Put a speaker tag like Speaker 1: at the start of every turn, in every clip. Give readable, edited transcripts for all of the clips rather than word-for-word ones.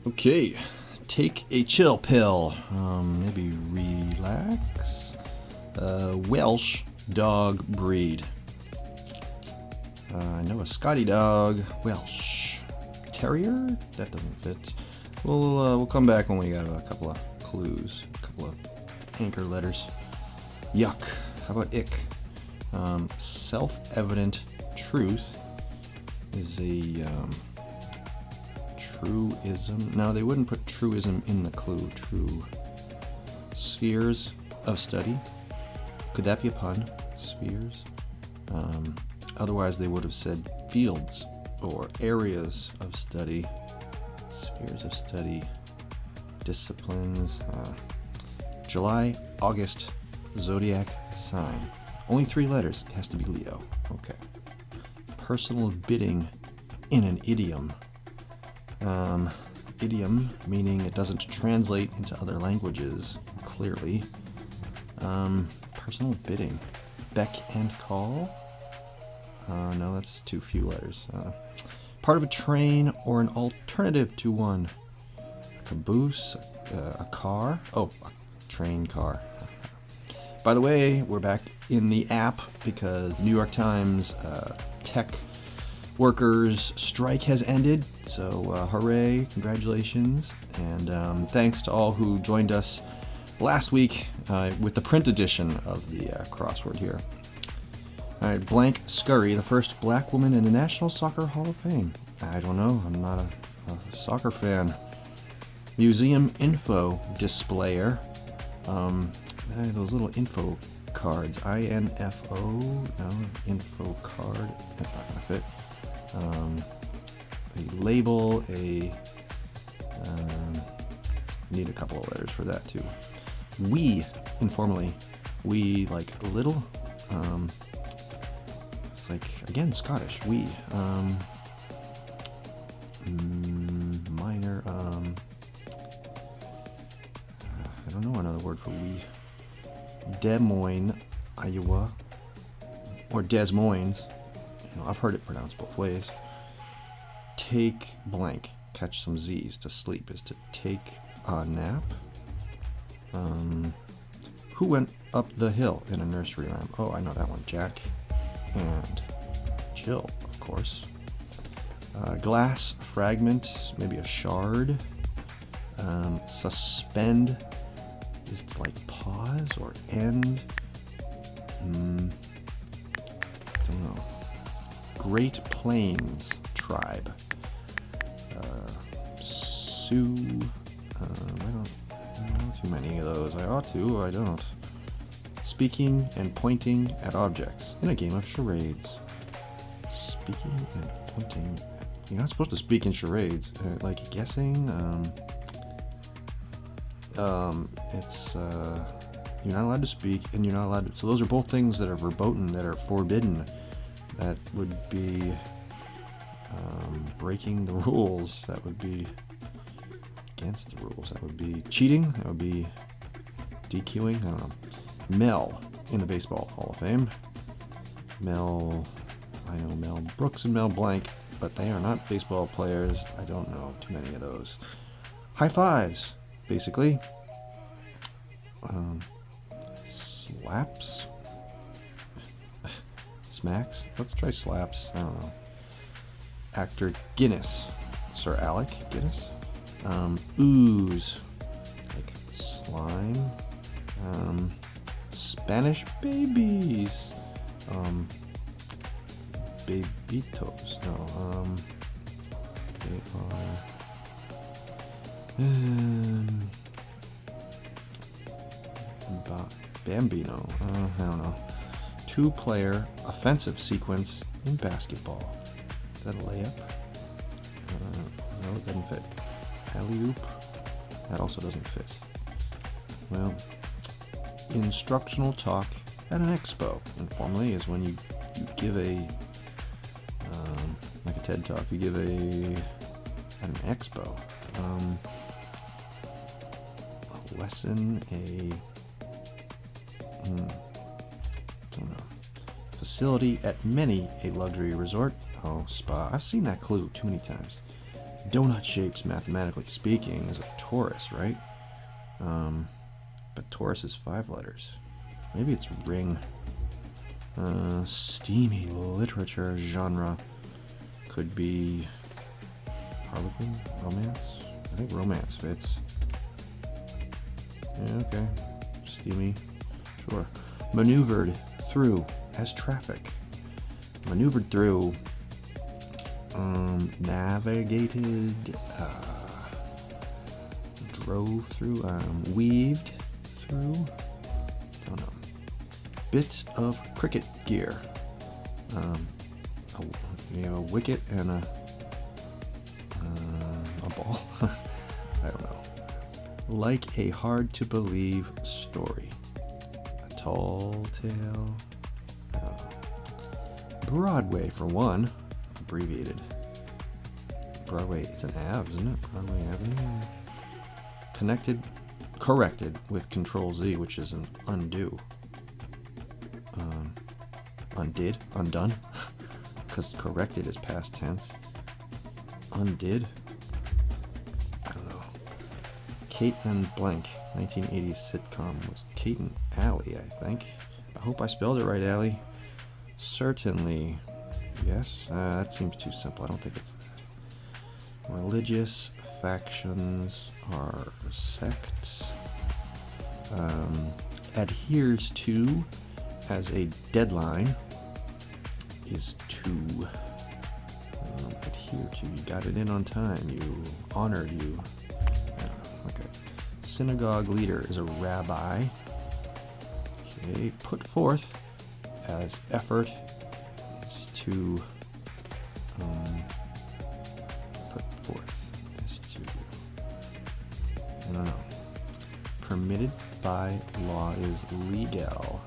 Speaker 1: Okay, take a chill pill. Maybe relax. Welsh dog breed. I know a Scotty dog. Welsh terrier. That doesn't fit. We'll come back when we got a couple of clues, a couple of anchor letters. Yuck. How about ick? Self-evident truth is a truism. No, they wouldn't put truism in the clue. True. Spheres of study. Could that be a pun? Spheres? Otherwise, they would have said fields or areas of study. Spheres of study. Disciplines. July, August, zodiac sign. Only 3 letters. It has to be Leo. Okay. Personal bidding in an idiom. Idiom, meaning it doesn't translate into other languages, clearly. Personal bidding. Beck and call? No, that's too few letters. Part of a train or an alternative to one. A caboose, a car. Oh, a train car. By the way, we're back in the app because the New York Times tech workers strike has ended. So hooray, congratulations. And thanks to all who joined us last week with the print edition of the crossword here. All right, Blank Scurry, the first black woman in the National Soccer Hall of Fame. I don't know, I'm not a soccer fan. Museum info displayer. Those little info cards. INFO, no, info card. That's not gonna fit. A label, need a couple of letters for that too. We, informally, we like little. It's like, again, Scottish. We, minor. I don't know another word for we. Des Moines, Iowa, or Des Moines. You know, I've heard it pronounced both ways. Take blank, catch some Z's. To sleep is to take a nap. Who went up the hill in a nursery rhyme? Oh, I know that one. Jack and Jill, of course. Glass fragment, maybe a shard. Suspend is to like pause or end. Don't know. Great Plains tribe. Sioux. I don't know too many of those. I ought to, I don't. Speaking and pointing at objects in a game of charades. Speaking and pointing. You're not supposed to speak in charades. Like guessing. It's you're not allowed to speak, and you're not allowed to. So those are both things that are verboten, that are forbidden. That would be breaking the rules. That would be against the rules. That would be cheating. That would be DQing. I don't know. Mel in the Baseball Hall of Fame. Mel, I know Mel Brooks and Mel Blank, but they are not baseball players. I don't know too many of those. High fives, basically. Slaps? Smacks? Let's try slaps. I don't know. Actor Guinness. Sir Alec Guinness. Ooze. Like slime. Spanish babies. Bebitos. No. They are. Bambino. I don't know. 2-player offensive sequence in basketball. Is that a layup? No, it doesn't fit. Alley-oop? That also doesn't fit. Well, instructional talk at an expo. Informally is when you give a, like a TED Talk, you give at an expo. A lesson, don't know. Facility at many a luxury resort. Oh, spa. I've seen that clue too many times. Donut shapes, mathematically speaking, is a torus, right? But torus is 5 letters. Maybe it's ring. Steamy literature genre could be Harlequin? Romance? I think romance fits. Yeah, okay. Steamy. Sure. Maneuvered through as traffic. Maneuvered through. Navigated. Drove through. Weaved through. Don't know. Bit of cricket gear. You have a wicket and a ball. I don't know. Like a hard to believe story. A tall tale. Broadway for one. Abbreviated. Broadway, it's an Ave, isn't it? Broadway Avenue. Corrected with Control Z, which is an undo. Undone. Because corrected is past tense. Undid. I don't know. Kate and Blank, 1980s sitcom, was Kate and Allie, I think. I hope I spelled it right, Allie. Certainly. Yes, that seems too simple. I don't think it's that. Religious factions are sects. Adheres to as a deadline is to. Adhere to. You got it in on time. You honored. You. I don't know. Okay. Synagogue leader is a rabbi. Okay. Put forth as effort is to. Put forth is to. I don't know. Permitted by law is legal.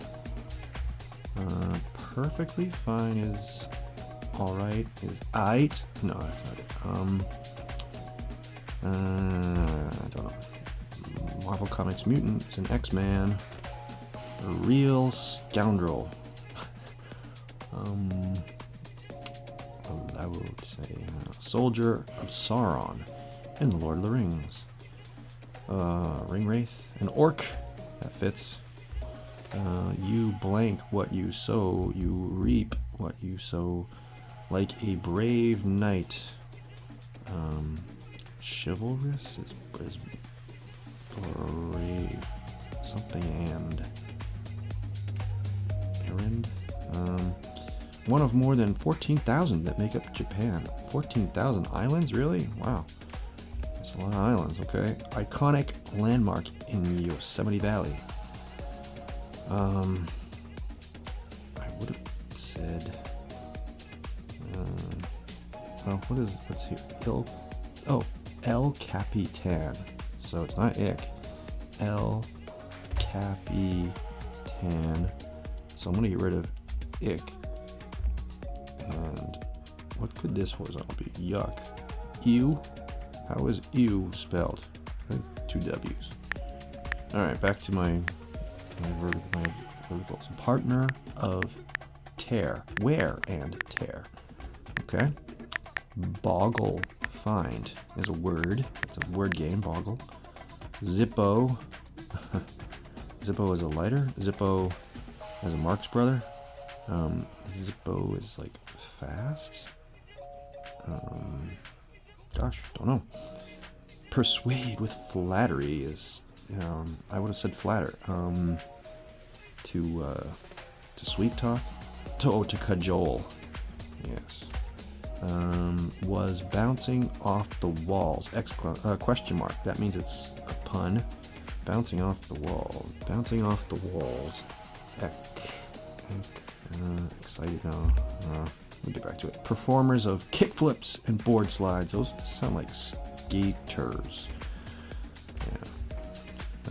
Speaker 1: Perfectly fine is alright. Is aight? No, that's not it. I don't know. Marvel Comics mutant is an X-Man. A real scoundrel. I would say soldier of Sauron in The Lord of the Rings. Ring Wraith, an orc, that fits. You blank what you sow, you reap what you sow, like a brave knight. Chivalrous is brave, something and errand. One of more than 14,000 that make up Japan. 14,000 islands, really? Wow. That's a lot of islands, okay. Iconic landmark in Yosemite Valley. I would have said, well, what's here? El Capitan. So it's not Ick. El Capitan. So I'm going to get rid of Ick. And what could this horizontal be? Yuck. Ew. How is ew spelled? I think 2 W's. Alright, back to my verticals. Partner of tear. Wear and tear. Okay. Boggle find is a word. It's a word game, boggle. Zippo. Zippo is a lighter. Zippo as a Marx brother. Zippo is like fast. Gosh, don't know. Persuade with flattery is, I would have said flatter. To sweet talk. To cajole. Yes. Was bouncing off the walls. Question mark. That means it's a pun. Bouncing off the walls. Bouncing off the walls. Excited now. Let me get back to it. Performers of kickflips and board slides. Those sound like skaters.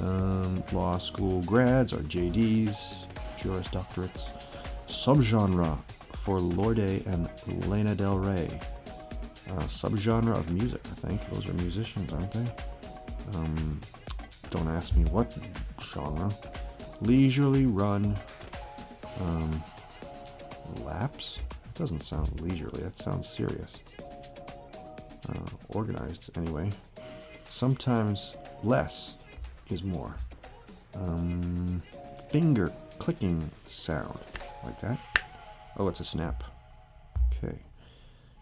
Speaker 1: Yeah. Law school grads are JDs, Juris Doctorates. Subgenre for Lorde and Lana Del Rey. Subgenre of music, I think. Those are musicians, aren't they? Don't ask me what genre. Leisurely run. Laps? That doesn't sound leisurely. That sounds serious. organized anyway. Sometimes less is more. Finger clicking sound, like that. Oh, it's a snap. Okay.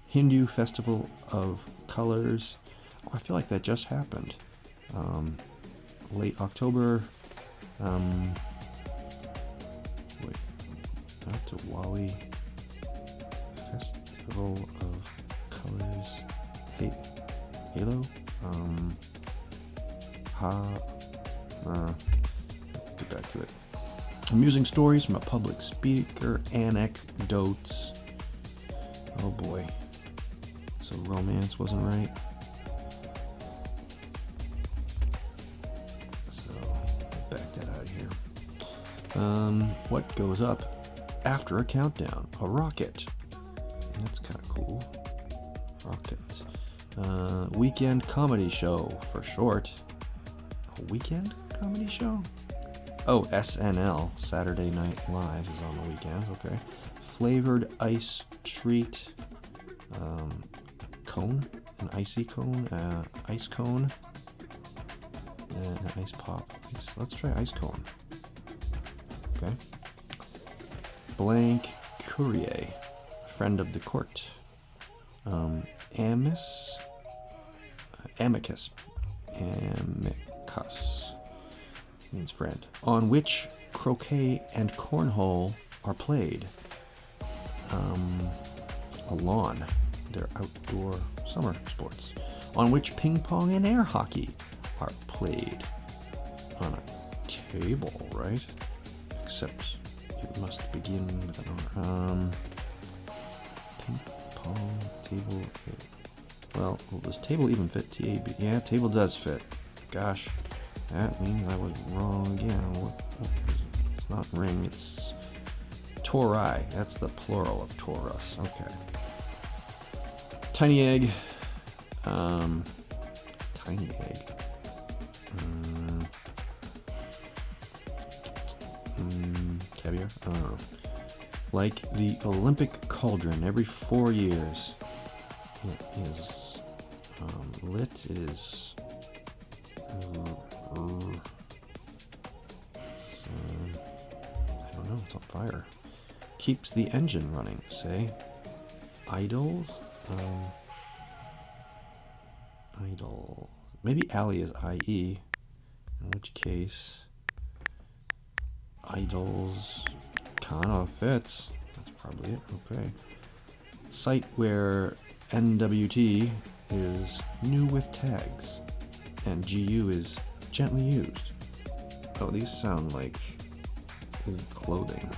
Speaker 1: Hindu Festival of Colors. Oh, I feel like that just happened. Late October. Wait, not Diwali. Festival of Colors. Halo. Get back to it. Amusing stories from a public speaker. Anecdotes. Oh boy. So romance wasn't right. So back that out of here. What goes up after a countdown? A rocket. That's kind of cool. Rocket. Weekend comedy show for short. A weekend comedy show? Oh, SNL, Saturday Night Live, is on the weekends. Okay. Flavored ice treat. Cone, an icy cone, ice cone, an ice pop. Let's try ice cone. Okay. Blank Courier, friend of the court. Amicus means friend. On which croquet and cornhole are played? A lawn. They're outdoor summer sports. On which ping pong and air hockey are played? On a table, right? Except it must begin with an R. Ping pong table. Well, does table even fit? TAB? Yeah, table does fit. Gosh, that means I was wrong again. It's not ring, it's tori. That's the plural of torus. Okay. Tiny egg. Tiny egg. Caviar? I don't know. Like the Olympic cauldron, every 4 years it is lit. It is I don't know, it's on fire. Keeps the engine running, say. Idols? Idol. Maybe alley is IE, in which case idols kind of fits. That's probably it. Okay. Site where NWT is new with tags and GU is gently used. Oh, these sound like clothing.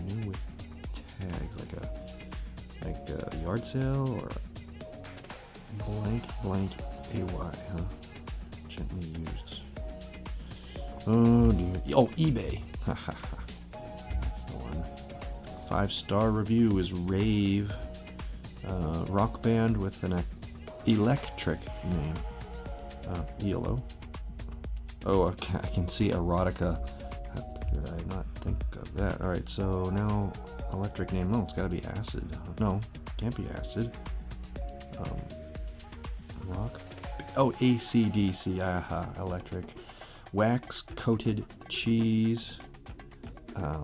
Speaker 1: New with tags, like a yard sale or blank AY, huh? Gently used. Oh dear. Oh, eBay. That's the one. 5-star review is Rave. Rock band with an electric name. ELO. Oh, okay, I can see erotica. How could I not think of that? Alright, so now electric name. No, it's gotta be acid. No, can't be acid. Rock. Oh, AC/DC. Aha, electric. Wax coated cheese.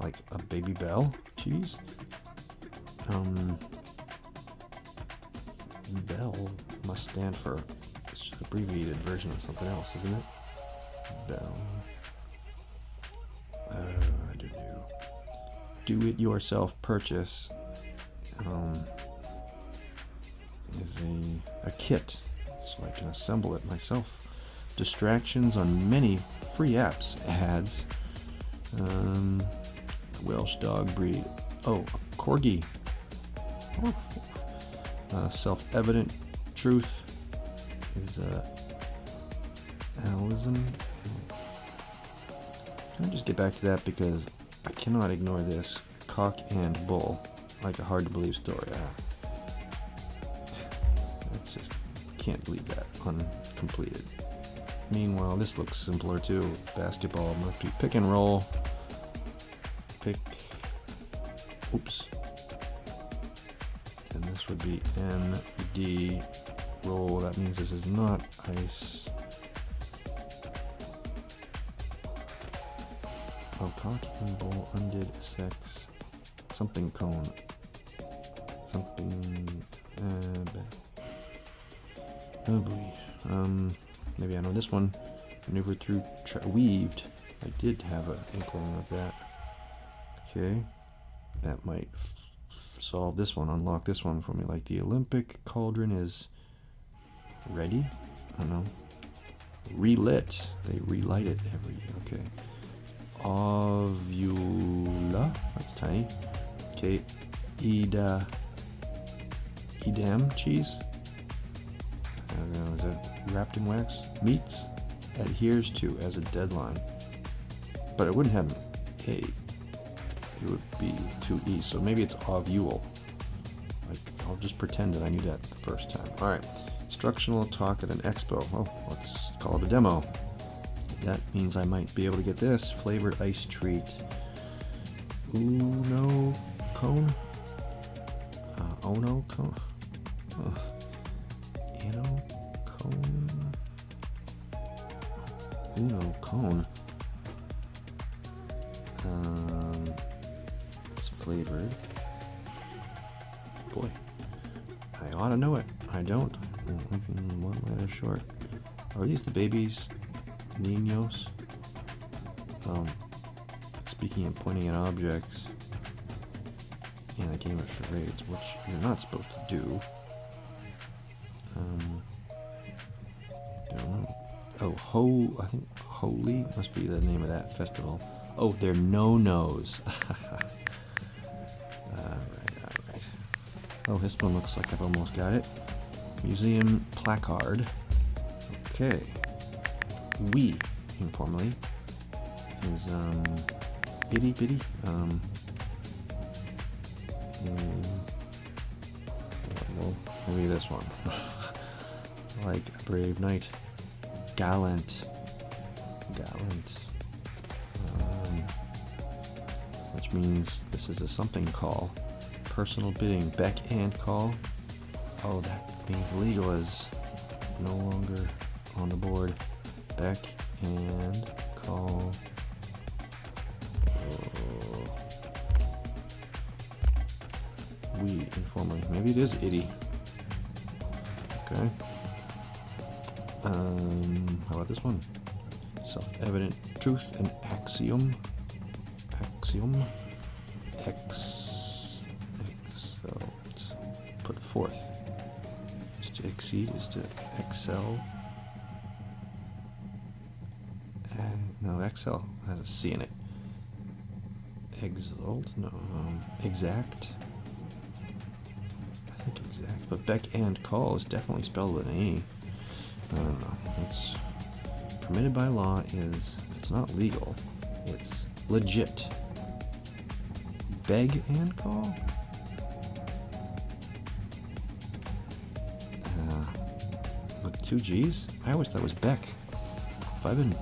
Speaker 1: Like a Baby Bell cheese. Bell must stand for abbreviated version of something else, isn't it? Bell. I don't know. Do-it-yourself purchase is a kit, so I can assemble it myself. Distractions on many free apps. Ads. Welsh dog breed. Oh, a corgi. Self-evident truth is Alism. Can I just get back to that because I cannot ignore this. Cock and bull, like a hard-to-believe story. That's just can't leave that uncompleted. Meanwhile, this looks simpler too. Basketball, must be pick and roll. Pick. Oops. And this this would be ND roll. That means this is not ice. Oh, cock and bowl, undid, sex, something cone, something, oh boy, maybe I know this one, maneuver through, weaved. I did have an inkling of that. Okay, that might solve this one, unlock this one for me. Like the Olympic cauldron is ready. I don't know. Relit. They relight it every. Okay. Ovula. That's tiny. Okay. Edam cheese. I don't know. Is that wrapped in wax? Meats. Adheres to as a deadline. But it wouldn't have an A. It would be 2E. So maybe it's ovule. Like, I'll just pretend that I knew that the first time. Alright. Instructional talk at an expo. Oh, let's call it a demo. That means I might be able to get this. Flavored ice treat. Uno cone? Ono cone? Uno cone? Uno cone? It's flavored. Boy, I ought to know it. I don't. One letter short. Are these the babies? Niños? Speaking and pointing at objects in a game of charades, which you're not supposed to do. Don't know. Oh, I think Holy must be the name of that festival. Oh, they're no-nos. Alright. Oh, this one looks like I've almost got it. Museum placard. Okay. We, informally, is, itty bitty. Well, maybe this one. Like a brave knight. Gallant. Which means this is a something call. Personal bidding. Beck and call. Oh, that means legal is no longer on the board. Beck and call. We informally. Maybe it is itty. Okay. How about this one? Self-evident truth and axiom. Put forth. Is to exceed, is to excel. No, excel has a C in it. Exalt? No. Exact? I think exact. But Beck and call is definitely spelled with an E. I don't know. It's permitted by law is, if it's not legal, it's legit. Beg and call? With 2 G's? I always thought it was Beck. Have I been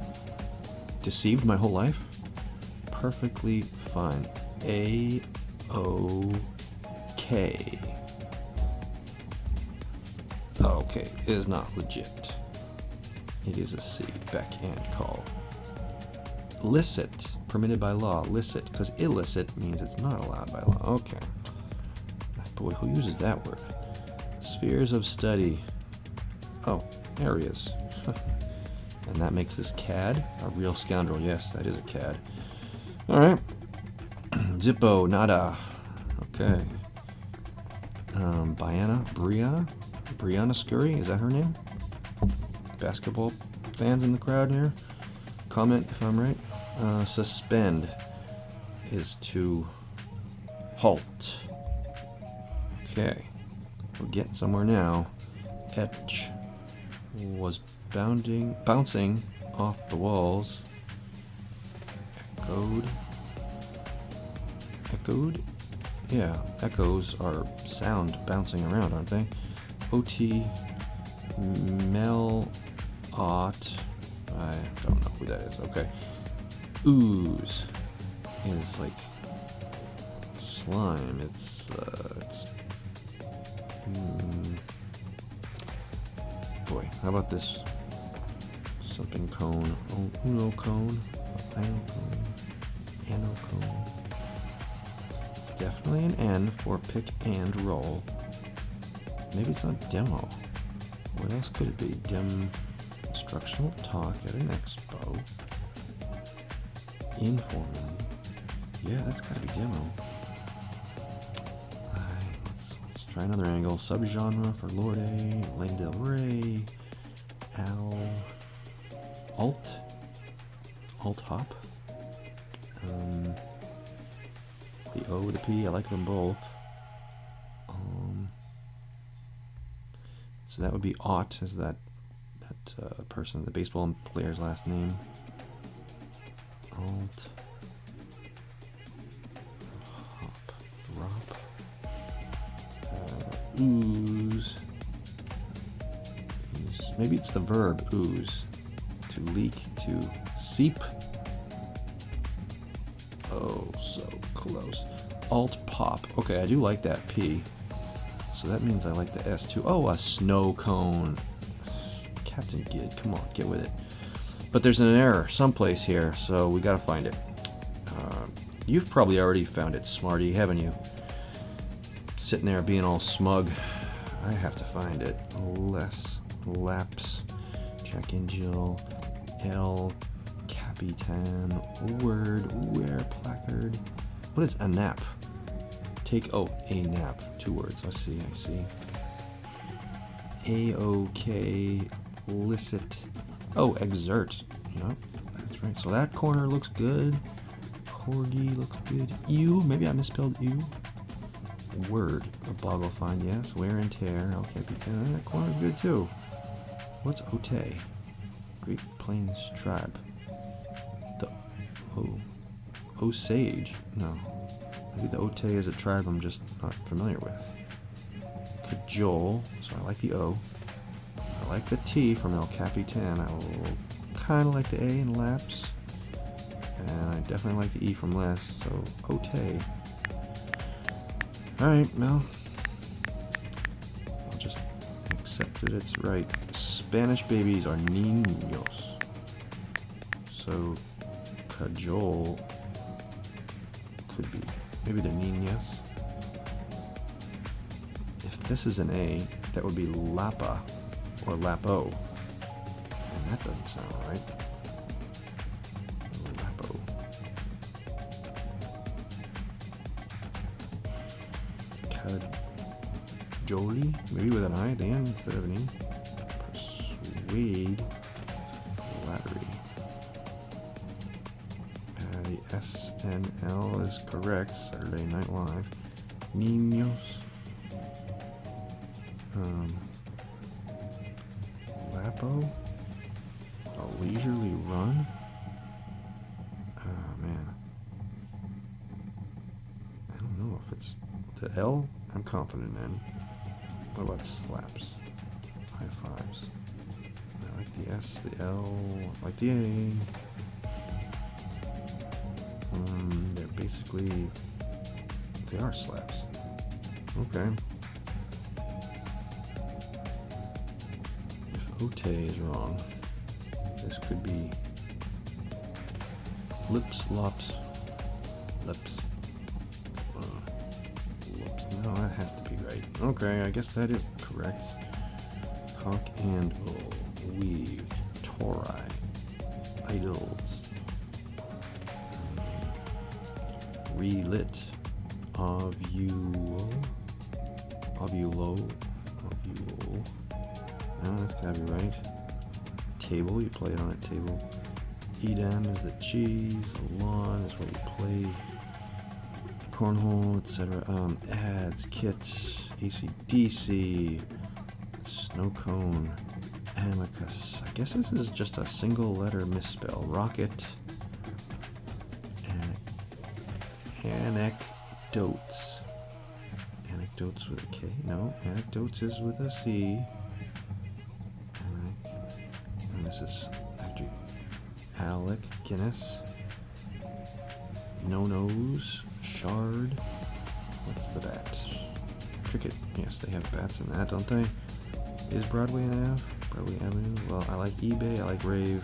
Speaker 1: deceived my whole life? Perfectly fine. A-O-K. Okay, it is not legit. It is a C. Beck and call. Licit. Permitted by law. Licit. Because illicit means it's not allowed by law. Okay. Boy, who uses that word? Spheres of study. Oh, areas. And that makes this cad a real scoundrel. Yes, that is a cad. Alright. Zippo. Nada. Okay. Brianna Scurry, is that her name? Basketball fans in the crowd here? Comment if I'm right. Suspend is to halt. Okay. We're getting somewhere now. Etch was bouncing off the walls. Echoed? Yeah, echoes are sound bouncing around, aren't they? O.T. Melot. I don't know who that is. Okay. Ooze is like slime. It's Boy, how about this? Something cone. Uno cone. Ano cone. Ano cone. It's definitely an N for pick and roll. Maybe it's not demo. What else could it be? Instructional talk at an expo. Informal. Yeah, that's gotta be demo. Let's try another angle. Subgenre for Lorde, Lane Del Rey, Al, Alt Hop. The O, the P, I like them both. So that would be Ott, is that person, the baseball player's last name. Alt. Hop. Rop. Ooze. Maybe it's the verb, ooze. To leak, to seep. Oh, so close. Alt pop. Okay, I do like that P. So that means I like the S too. Oh, a snow cone. Captain Gid, come on, get with it. But there's an error someplace here, so we gotta find it. You've probably already found it, Smarty, haven't you? Sitting there being all smug. I have to find it. Laps, Jack and Jill, L, Capitan, word, where, placard. What is a nap? Take, oh, a nap. 2 words. I see. A-OK, licit. Oh, exert. Yep, that's right. So that corner looks good. Corgi looks good. Ew, maybe I misspelled ew. Word, a boggle fine, yes. Wear and tear. Okay, that corner's good too. What's Ote? Great Plains tribe. The Osage. No. Maybe the Ote is a tribe I'm just not familiar with. Cajole. So I like the O. I like the T from El Capitan. I kind of like the A in Laps. And I definitely like the E from Les. So Ote. Alright, well. I'll just accept that it's right. Spanish babies are niños. So cajole could be. Maybe they're niñas. If this is an A, that would be lapa or lapo. And that doesn't sound right. Lapo. Cajoli, maybe with an I at the end instead of an E. Persuade, flattery. The S and L is correct. Saturday Night Live. Niños. Lapo. A leisurely run. Oh man. I don't know if it's the L. I'm confident in. What about slaps? High fives. I like the S, the L. I like the A. They're basically, they are slaps. Okay. If Ote is wrong, this could be lips, lops, lips. Lips. No, that has to be right. Okay, I guess that is correct. Cock and bull, weaved, tori, idols. Relit, ovule. No, that's gotta be right. Table, you play it on a table. Edam is the cheese. The lawn is where you play. Cornhole, etc. Ads, kit, AC/DC, snow cone, amicus. I guess this is just a single letter misspell. Rocket. Anecdotes. Anecdotes with a K? No, anecdotes is with a C. And this is actually Alec Guinness. No nose. Shard. What's the bat? Cricket. Yes, they have bats in that, don't they? Is Broadway an Ave? Broadway Avenue? Well, I like eBay, I like Rave,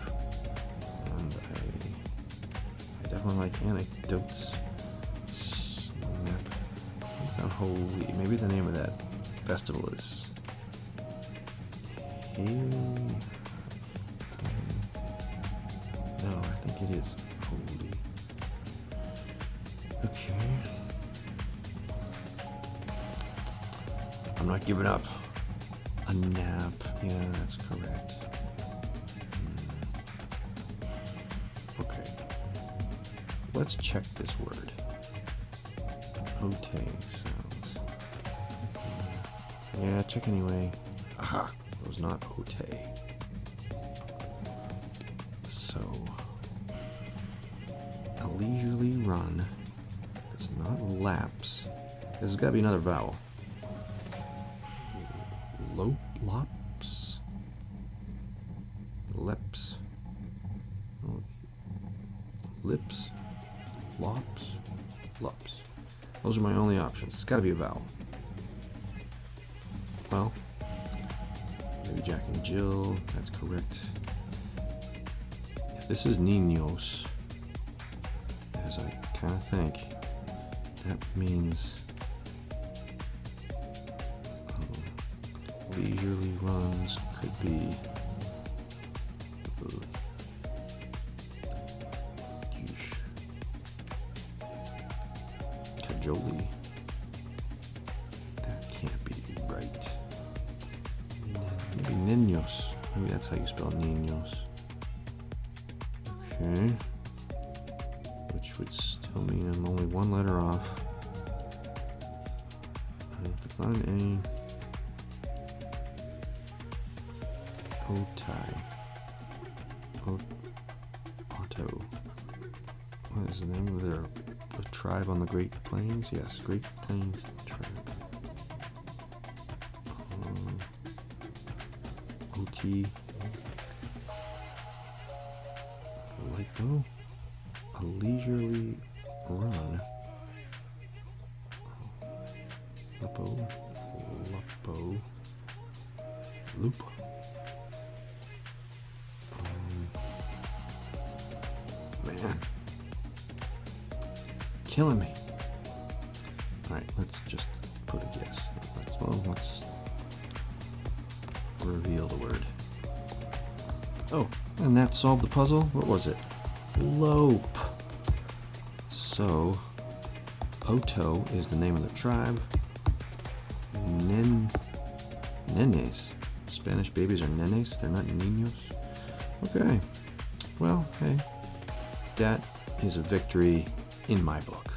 Speaker 1: and I definitely like Anecdotes. Snap. Unholy. Maybe the name of that festival is Haley. No, I think it is Holy. Okay. I'm not giving up. A nap. Yeah, that's correct. Okay. Let's check this word. Hote sounds. Yeah, check anyway. Aha! It was not hote. So, a leisurely run. It's not lapse. This has got to be another vowel. Lops? Leps? Oh. Lips? Lops? Lops. Those are my only options. It's got to be a vowel. Well, maybe Jack and Jill. That's correct. If this is niños, as I kind of think, that means leisurely runs could be cajoli. That can't be right. Maybe niños. Maybe that's how you spell niños. Okay. Which would still mean I'm only one letter off. And if it's not an A, Otai. Otto. What is the name of their tribe on the Great Plains? Yes, Great Plains tribe. OT. Lipo. A leisurely run. Lipo. Lupo. Loop. Man. Killing me. Alright, let's just put a guess. Let's reveal the word. Oh, and that solved the puzzle? What was it? Lope. So, Oto is the name of the tribe. Nenes. Spanish babies are nenes, they're not niños. Okay. Well, hey. That is a victory in my book.